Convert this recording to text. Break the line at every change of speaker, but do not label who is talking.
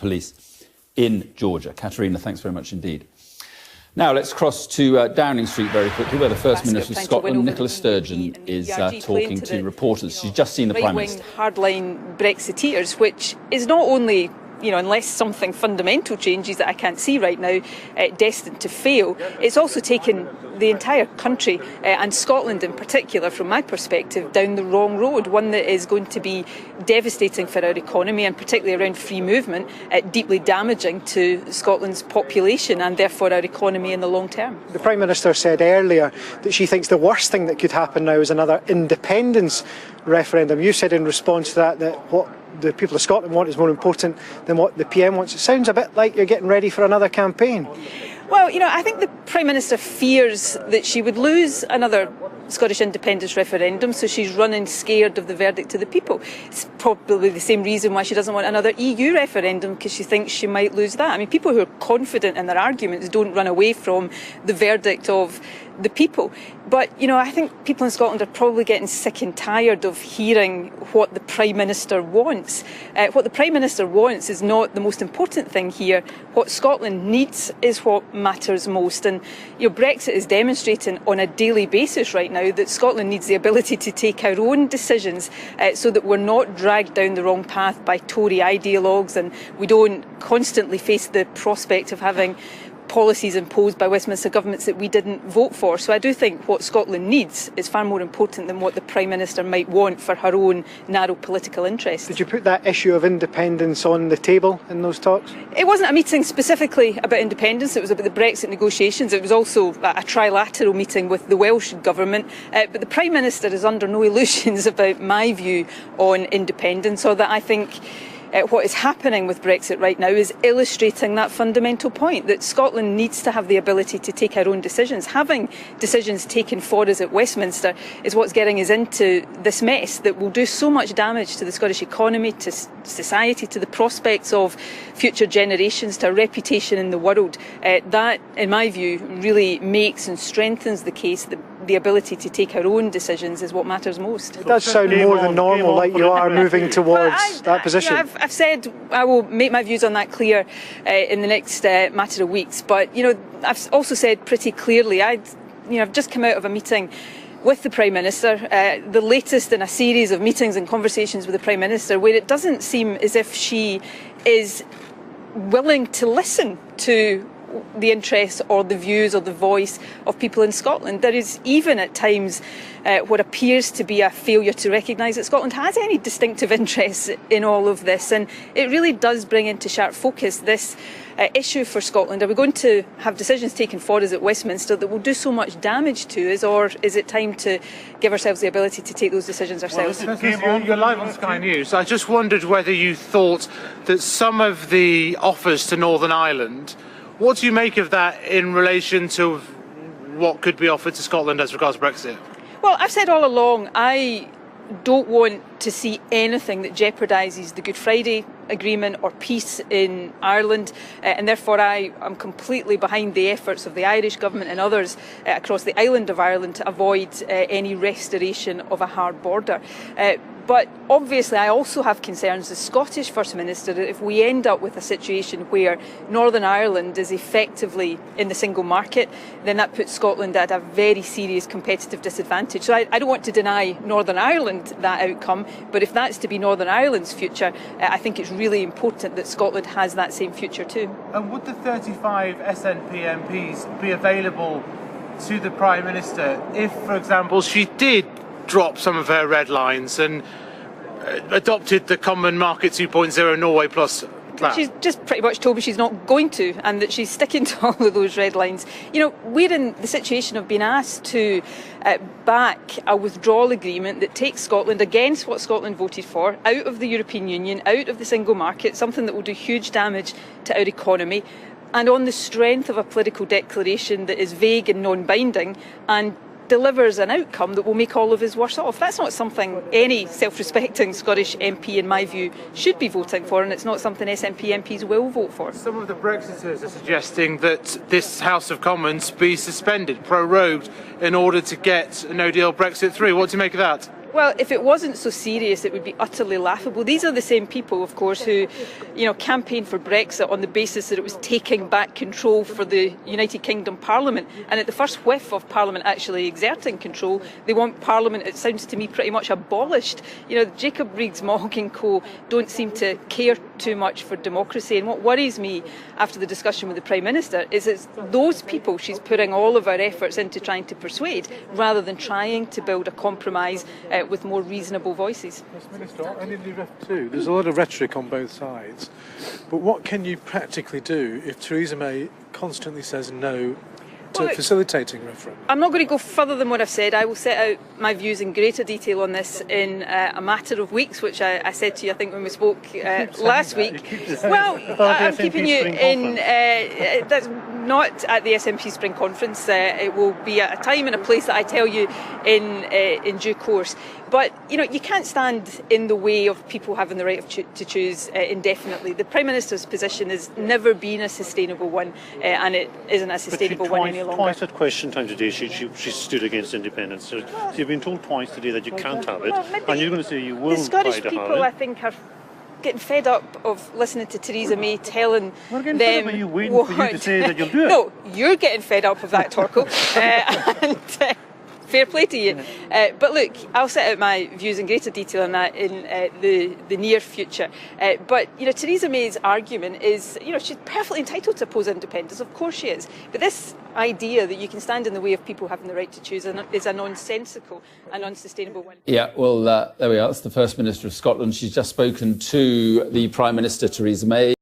police in Georgia. Katerina, thanks very much indeed. Now let's cross to Downing Street very quickly, where the First Minister of Scotland, Nicola Sturgeon, is talking to reporters. She's just seen the Prime Minister.
Hardline Brexiteers, which is not only, unless something fundamental changes that I can't see right now, destined to fail, it's also taken the entire country, and Scotland in particular, from my perspective, down the wrong road, one that is going to be devastating for our economy, and particularly around free movement, deeply damaging to Scotland's population and therefore our economy in the long term.
The Prime Minister said earlier that she thinks the worst thing that could happen now is another independence referendum. You said in response to that what the people of Scotland want is more important than what the PM wants. It sounds a bit like you're getting ready for another campaign.
Well, I think the Prime Minister fears that she would lose another Scottish independence referendum, so she's running scared of the verdict to the people. It's probably the same reason why she doesn't want another EU referendum, because she thinks she might lose that. I mean, people who are confident in their arguments don't run away from the verdict of the people. But, I think people in Scotland are probably getting sick and tired of hearing what the Prime Minister wants. What the Prime Minister wants is not the most important thing here. What Scotland needs is what matters most. And, Brexit is demonstrating on a daily basis right now that Scotland needs the ability to take our own decisions so that we're not dragged down the wrong path by Tory ideologues, and we don't constantly face the prospect of having policies imposed by Westminster governments that we didn't vote for. So I do think what Scotland needs is far more important than what the Prime Minister might want for her own narrow political interests.
Did you put that issue of independence on the table in those talks?
It wasn't a meeting specifically about independence, it was about the Brexit negotiations. It was also a trilateral meeting with the Welsh Government. But the Prime Minister is under no illusions about my view on independence, or that I think what is happening with Brexit right now is illustrating that fundamental point, that Scotland needs to have the ability to take our own decisions. Having decisions taken for us at Westminster is what's getting us into this mess that will do so much damage to the Scottish economy, to society, to the prospects of future generations, to our reputation in the world. That, in my view, really makes and strengthens the case that the ability to take our own decisions is what matters most.
It does sound more than normal, like you are moving towards that position.
I've said I will make my views on that clear in the next matter of weeks. But I've also said pretty clearly I've just come out of a meeting with the Prime Minister, the latest in a series of meetings and conversations with the Prime Minister, where it doesn't seem as if she is willing to listen to the interests or the views or the voice of people in Scotland. There is even at times what appears to be a failure to recognise that Scotland has any distinctive interests in all of this, and it really does bring into sharp focus this issue for Scotland. Are we going to have decisions taken for us at Westminster that will do so much damage to us, or is it time to give ourselves the ability to take those decisions ourselves?
Well, you're live on Sky News. I just wondered whether you thought that some of the offers to Northern Ireland, what do you make of that in relation to what could be offered to Scotland as regards Brexit?
Well, I've said all along, I don't want to see anything that jeopardises the Good Friday Agreement or peace in Ireland, and therefore I am completely behind the efforts of the Irish Government and others across the island of Ireland to avoid any restoration of a hard border. But obviously I also have concerns as Scottish First Minister that if we end up with a situation where Northern Ireland is effectively in the single market, then that puts Scotland at a very serious competitive disadvantage. So I don't want to deny Northern Ireland that outcome, but if that's to be Northern Ireland's future, I think it's really important that Scotland has that same future too.
And would the 35 SNP MPs be available to the Prime Minister if, for example, she did drop some of her red lines and adopted the Common Market 2.0 Norway Plus plan?
She's just pretty much told me she's not going to, and that she's sticking to all of those red lines. We're in the situation of being asked to back a withdrawal agreement that takes Scotland, against what Scotland voted for, out of the European Union, out of the single market, something that will do huge damage to our economy, and on the strength of a political declaration that is vague and non-binding and delivers an outcome that will make all of us worse off. That's not something any self-respecting Scottish MP, in my view, should be voting for, and it's not something SNP MPs will vote for.
Some of the Brexiters are suggesting that this House of Commons be suspended, prorogued, in order to get a no-deal Brexit through. What do you make of that?
Well, if it wasn't so serious, it would be utterly laughable. These are the same people, of course, who, campaigned for Brexit on the basis that it was taking back control for the United Kingdom Parliament. And at the first whiff of Parliament actually exerting control, they want Parliament, it sounds to me, pretty much abolished. Jacob Rees-Mogg and co don't seem to care too much for democracy. And what worries me after the discussion with the Prime Minister is it's those people she's putting all of our efforts into trying to persuade, rather than trying to build a compromise with more reasonable voices.
Yes, Minister, and in Ref2, there's a lot of rhetoric on both sides, but what can you practically do if Theresa May constantly says no to facilitating referendum?
I'm not going to go further than what I've said. I will set out my views in greater detail on this in a matter of weeks, which I said to you, I think, when we spoke last week.
Well,
I'm keeping you in. That's not at the SNP Spring Conference. It will be at a time and a place that I tell you in due course. But you can't stand in the way of people having the right to choose indefinitely. The Prime Minister's position has never been a sustainable one, and it isn't a sustainable one any longer.
Twice at question time today, she stood against independence. So you've been told twice today that you can't have it, and you're going to say you will try to have it.
The Scottish people, I think, are getting fed up of listening to Theresa May telling them
fed up, you waiting for you to say that you'll do it.
No, you're getting fed up of that, Torkel. Fair play to you. But look, I'll set out my views in greater detail on that in the near future. But Theresa May's argument is, she's perfectly entitled to oppose independence. Of course she is. But this idea that you can stand in the way of people having the right to choose is a nonsensical and unsustainable one.
Yeah, well, there we are. That's the First Minister of Scotland. She's just spoken to the Prime Minister, Theresa May.